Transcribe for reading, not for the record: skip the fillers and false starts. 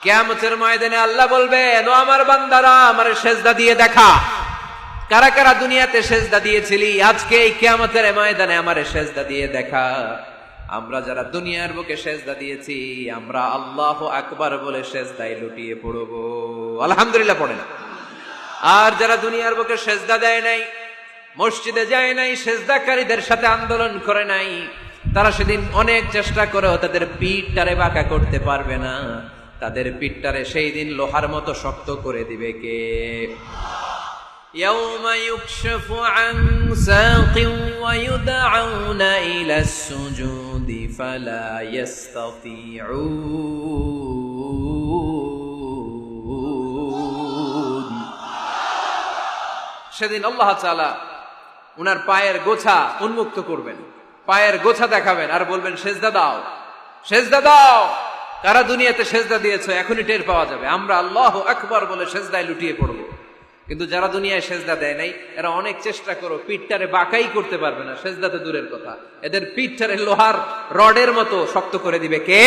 কিয়ামতের ময়দানে আল্লাহ বলবেন, ও আমার বান্দারা, আমারে সেজদা দিয়ে দেখা। কারা কারা দুনিয়াতে সেজদা দিয়েছিলি, আজকে এই কিয়ামতের ময়দানে আমারে সেজদা দিয়ে দেখা। আমরা যারা দুনিয়ার বুকে সেজদা দিয়েছি, আমরা আল্লাহু আকবার বলে সেজদায় লুটিয়ে পড়ব। আলহামদুলিল্লাহ পড়েন। আর যারা দুনিয়ার বুকে সেজদা দেয় নাই, মসজিদে যায় নাই, সেজদাকারীদের সাথে আন্দোলন করে নাই, তারা সেদিন অনেক চেষ্টা করেও তাদের পিঠটারে বাঁকা করতে পারবে না। তাদের পিঠটারে সেই দিন লোহার মতো শক্ত করে দিবে কে? ইয়াউমা ইউকশাফু আন সাকিন ওয়া ইউদআউনা ইলা সুজুদি ফালা ইস্তাতিউন। সেদিন আল্লাহ তাআলা উনার পায়ের গোছা উন্মুক্ত করবেন, পায়ের গোছা দেখাবেন আর বলবেন, সেজদা দাও, সেজদা দাও। কারা দুনিয়াতে সেজদা দিয়েছো এখনই টের পাওয়া যাবে। আমরা আল্লাহু আকবার বলে সেজদায় লুটিয়ে পড়বো। কিন্তু যারা দুনিয়ায় সেজদা দেয় নাই, এরা অনেক চেষ্টা করো, পিঠটারে বাঁকাই করতে পারবে না। সেজদাতে দূরের কথা, এদের পিঠটারে লোহার রডের মতো শক্ত করে দিবে কে?